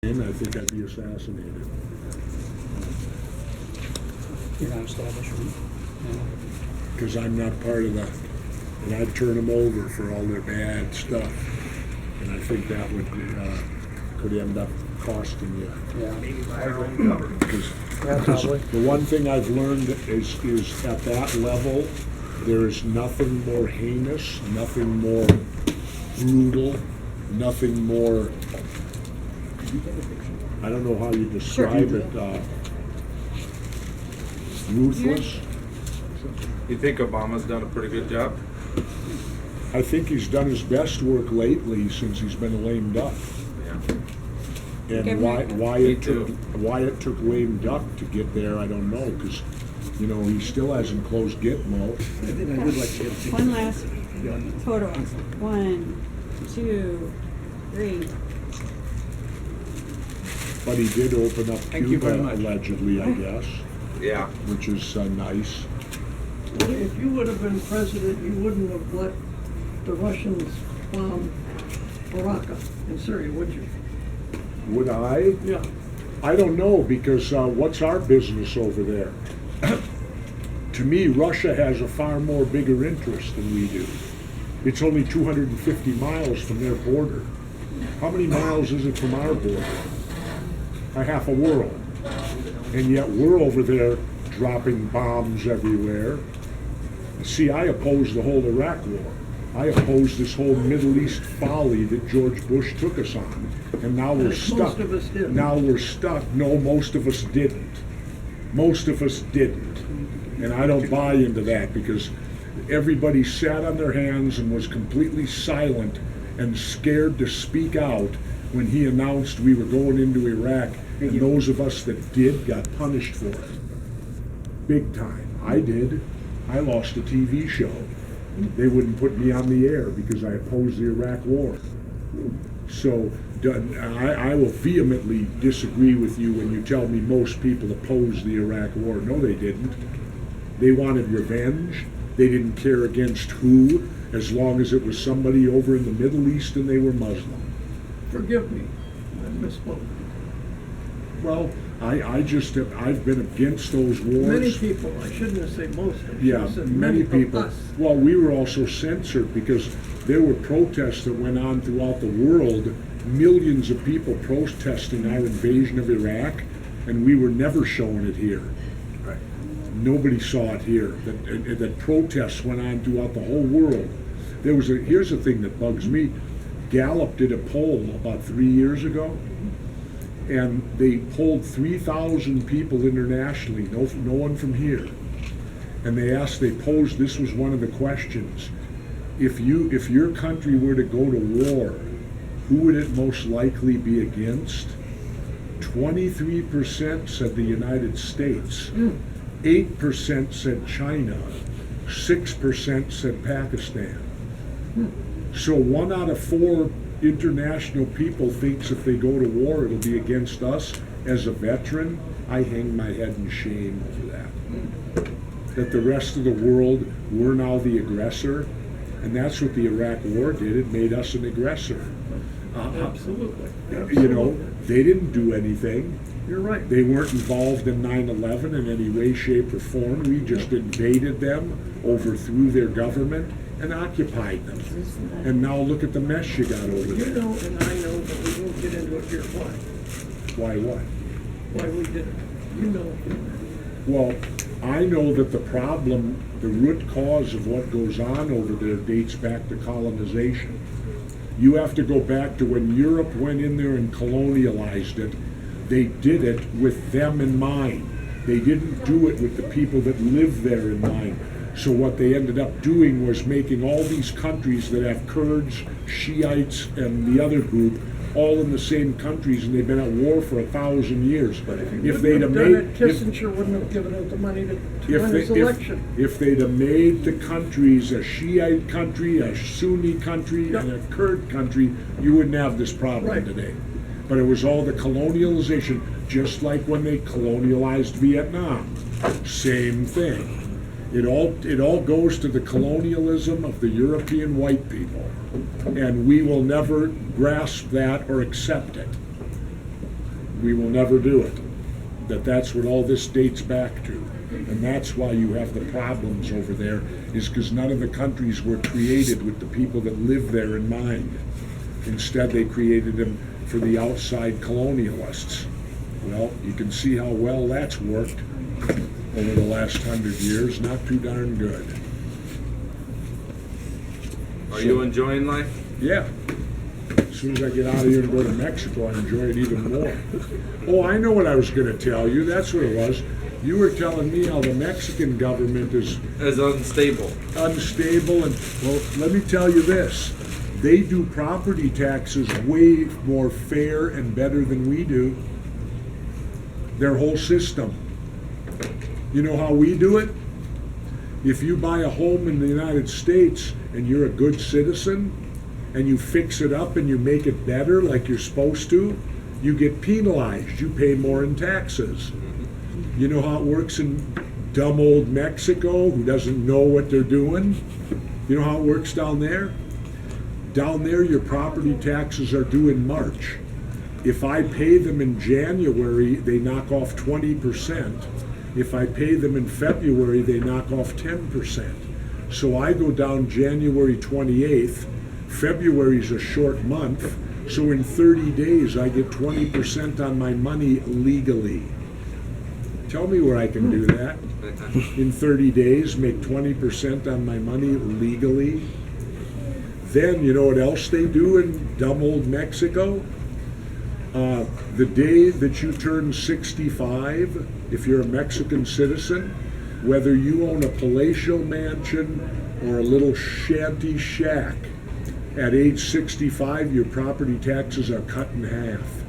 I think I'd be assassinated. You're not establishment. Yeah. Because I'm not part of that. And I'd turn them over for all their bad stuff. And I think that would could end up costing you. Yeah. Maybe by our own government. Because Probably. the one thing I've learned is at that level, there is nothing more heinous, nothing more brutal, nothing more, I don't know how you describe it, ruthless. You think Obama's done a pretty good job? I think he's done his best work lately since he's been lame duck. Yeah. And why Me it took too. lame duck to get there, I don't know, because he still hasn't closed Gitmo. I think I would like to get One last photo. 1, 2, 3. But he did open up Thank you very Cuba much. allegedly, I guess, Yeah. which is nice. If you would have been president, you wouldn't have let the Russians bomb Baraka in Syria, would you? Would I? Yeah. I don't know, because what's our business over there? To me, Russia has a far more bigger interest than we do. It's only 250 miles from their border. How many miles is it from our border? A half a world. And yet we're over there dropping bombs everywhere. See, I oppose the whole Iraq war. I oppose this whole Middle East folly that George Bush took us on. And now we're stuck. Most of us did. Now we're stuck. No, most of us didn't. Most of us didn't. And I don't buy into that, because everybody sat on their hands and was completely silent and scared to speak out when he announced we were going into Iraq. And those of us that did got punished for it. Big time. I did. I lost a TV show. They wouldn't put me on the air because I opposed the Iraq war. So I will vehemently disagree with you when you tell me most people opposed the Iraq war. No, they didn't. They wanted revenge. They didn't care against who, as long as it was somebody over in the Middle East and they were Muslim. Forgive me, I misspoke. Well, I've been against those wars. Many people, I shouldn't have said most, I should Yeah, have said many of people. us. Well, we were also censored because there were protests that went on throughout the world, millions of people protesting our invasion of Iraq, and we were never showing it here. Right. Nobody saw it here. That protests went on throughout the whole world. Here's the thing that bugs me. Gallup did a poll about 3 years ago, and they polled 3,000 people internationally, no one from here. And they posed, this was one of the questions: if your country were to go to war, who would it most likely be against? 23% said the United States, 8% said China, 6% said Pakistan. So 1 out of 4 international people thinks if they go to war, it'll be against us. As a veteran, I hang my head in shame over that. That the rest of the world, we're now the aggressor, and that's what the Iraq war did. It made us an aggressor. Absolutely. They didn't do anything. You're right. They weren't involved in 9/11 in any way, shape, or form. We just invaded them, overthrew their government, and occupied them. And now look at the mess you got over You there. know, and I know, but we won't get into it here. Why? Why what? Why we did it. You know. Well, I know that the problem, the root cause of what goes on over there dates back to colonization. You have to go back to when Europe went in there and colonialized it. They did it with them in mind. They didn't do it with the people that live there in mind. So what they ended up doing was making all these countries that have Kurds, Shiites, and the other group all in the same countries, and they've been at war for 1,000 years. But if If you they'd wouldn't have have done made, it, Kissinger wouldn't have given out the money to win his election. if they'd have made the countries a Shiite country, a Sunni country, Yep. and a Kurd country, you wouldn't have this problem Right. today. But it was all the colonialization, just like when they colonialized Vietnam. Same thing. It all goes to the colonialism of the European white people, and we will never grasp that or accept it. we will never do it. That's what all this dates back to. And that's why you have the problems over there, is because none of the countries were created with the people that live there in mind. Instead, they created them for the outside colonialists. Well, you can see how well that's worked over the last 100 years. Not too darn good. Are you enjoying life? Yeah. As soon as I get out of here and go to Mexico, I enjoy it even more. Oh, I know what I was going to tell you. That's what it was. You were telling me how the Mexican government is As unstable. unstable, and, well, let me tell you this. They do property taxes way more fair and better than we do. Their whole system. You know how we do it? If you buy a home in the United States and you're a good citizen, and you fix it up and you make it better like you're supposed to, you get penalized. You pay more in taxes. You know how it works in dumb old Mexico, who doesn't know what they're doing? You know how it works down there? Down there, your property taxes are due in March. If I pay them in January, they knock off 20%. If I pay them in February, they knock off 10%. So I go down January 28th. February's a short month, so in 30 days I get 20% on my money legally. Tell me where I can do that. In 30 days, make 20% on my money legally. Then, you know what else they do in dumb old Mexico? The day that you turn 65, if you're a Mexican citizen, whether you own a palatial mansion or a little shanty shack, at age 65, your property taxes are cut in half.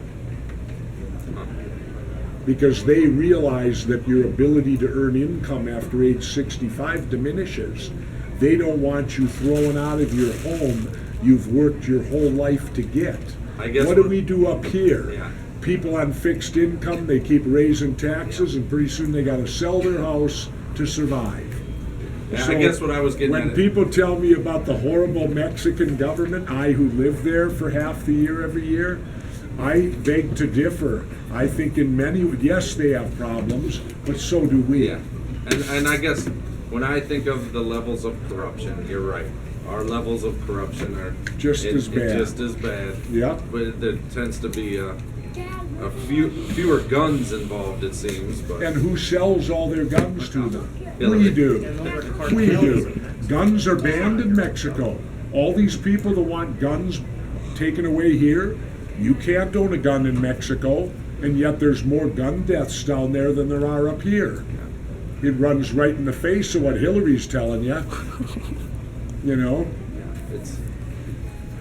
Because they realize that your ability to earn income after age 65 diminishes. They don't want you throwing out of your home you've worked your whole life to get. I guess What do we do up here? Yeah. People on fixed income, they keep raising taxes, and pretty soon they gotta sell their house to survive. Yeah, So I guess what I was getting when at. people tell me about the horrible Mexican government, I who live there for half the year every year, I beg to differ. I think in many, yes, they have problems, but so do we. Yeah, and I guess when I think of the levels of corruption, you're right. Our levels of corruption are Just as bad. Just as bad. Yeah. But there tends to be a fewer guns involved, it seems. But And who sells all their guns to them? Hillary. We do. We do. Guns are banned in Mexico. All these people that want guns taken away here, you can't own a gun in Mexico, and yet there's more gun deaths down there than there are up here. It runs right in the face of what Hillary's telling you. You know? it's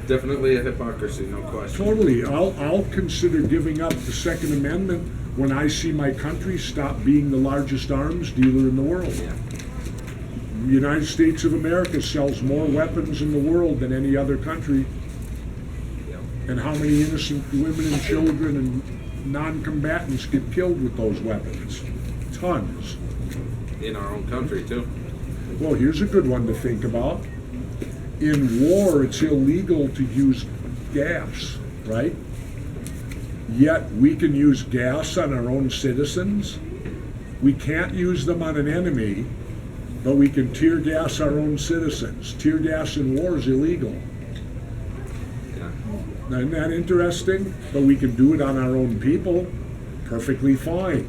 definitely a hypocrisy, no question. Totally. I'll consider giving up the Second Amendment when I see my country stop being the largest arms dealer in the world. Yeah. The United States of America sells more weapons in the world than any other country. Yeah. And how many innocent women and children and non-combatants get killed with those weapons? Tons. In our own country too. Well, here's a good one to think about. In war, it's illegal to use gas, right? Yet we can use gas on our own citizens. We can't use them on an enemy, but we can tear gas our own citizens. Tear gas in war is illegal. Yeah. Now, isn't that interesting? But we can do it on our own people, perfectly fine.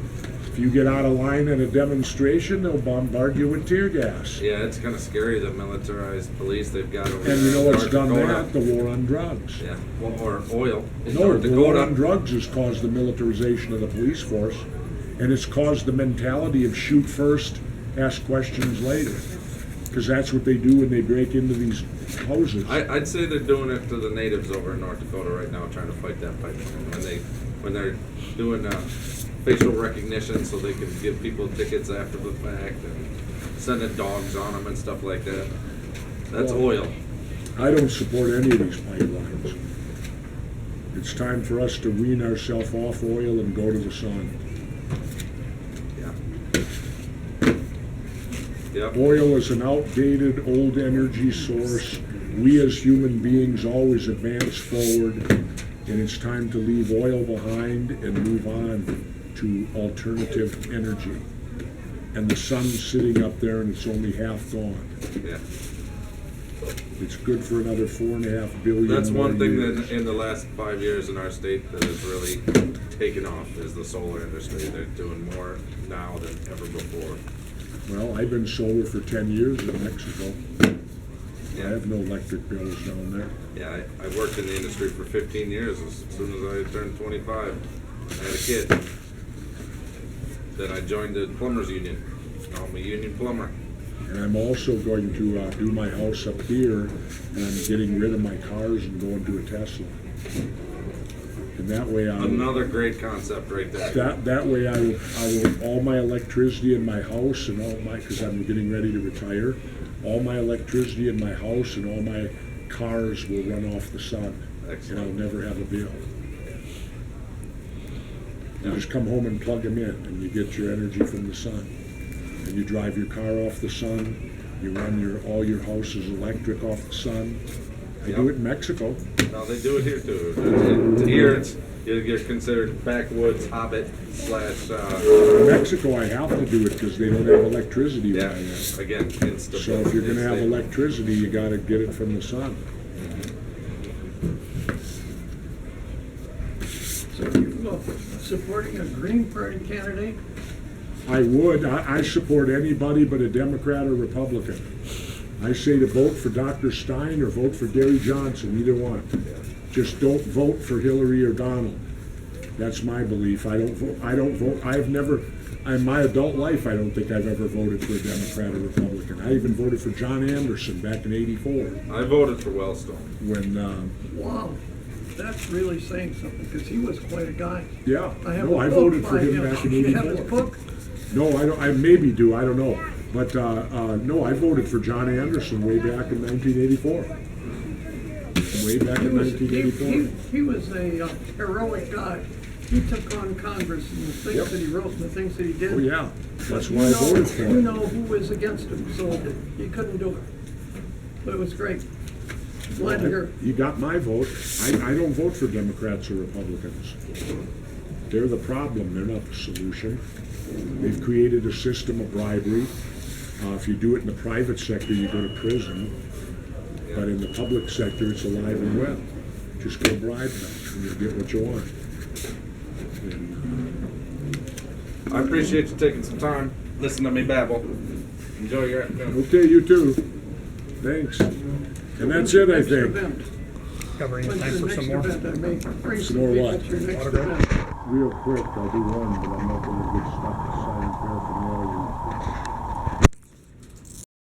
If you get out of line at a demonstration, they'll bombard you with tear gas. Yeah, it's kind of scary, the militarized police they've got over there. And you know in what's North done Dakota. that? The war on drugs. Yeah, well, or oil. In No, North the war Dakota. on drugs has caused the militarization of the police force, and it's caused the mentality of shoot first, ask questions later. Because that's what they do when they break into these houses. I'd say they're doing it to the natives over in North Dakota right now, trying to fight that fight. When they're doing facial recognition so they can give people tickets after the fact and sending dogs on them and stuff like that. That's Well, oil. I don't support any of these pipelines. It's time for us to wean ourselves off oil and go to the sun. Yeah. Yep. Oil is an outdated, old energy source. We as human beings always advance forward. And it's time to leave oil behind and move on to alternative energy. And the sun's sitting up there and it's only half gone. Yeah. It's good for another 4.5 billion. That's one more thing years. that in the last 5 years in our state that has really taken off is the solar industry. They're doing more now than ever before. Well, I've been solar for 10 years in Mexico. I Yeah. have no electric bills down there. Yeah, I worked in the industry for 15 years. As soon as I turned 25, I had a kid. Then I joined the plumbers union. Now I'm a union plumber. And I'm also going to do my house up here, and I'm getting rid of my cars and going to a Tesla. And that way Another great concept right there. that way I will all my electricity in my house and all my, because I'm getting ready to retire, all my electricity in my house and all my cars will run off the sun. Excellent. And I'll never have a bill. You just come home and plug them in, and you get your energy from the sun. And you drive your car off the sun, you run all your house is electric off the sun. I do Yep. it in Mexico. Now they do it here too. Here you're considered backwoods hobbit slash. In Mexico, I have to do it because they don't have electricity where Yeah. I am. Again, insta. So if you're gonna have electricity, you gotta get it from the sun. So you supporting a Green Party candidate? I would, I support anybody but a Democrat or Republican. I say to vote for Dr. Stein or vote for Gary Johnson, either one. Just don't vote for Hillary or Donald. That's my belief. I don't vote, I've never, in my adult life, I don't think I've ever voted for a Democrat or Republican. I even voted for John Anderson back in '84 I voted for Wellstone. when, Wow, that's really saying something, because he was quite a guy. yeah, I have no, a I book voted for by him back in You have his '84. book? No, I don't, I maybe do, I don't know. But, no, I voted for John Anderson way back in 1984. Way back in 1984. He was a heroic guy. He took on Congress and the things Yep. that he wrote and the things that he did. Oh, yeah, that's You why I know- voted for You him. know who was against him, so he couldn't do it. But it was great. Glad to hear. You got my vote. I don't vote for Democrats or Republicans. They're the problem, they're not the solution. They've created a system of bribery. If you do it in the private sector, you go to prison. But in the public sector, it's alive and well. Just go bribe them, and you'll get what you want. And, I appreciate you taking some time, listen to me babble. Enjoy your afternoon. okay, you too. Thanks. And that's it, I Next think. event. Covering in When's time your for next some more. event? I may bring Some more what? What's your next Autograph? event? Real quick, I'll do one, but I'm not gonna get stuck.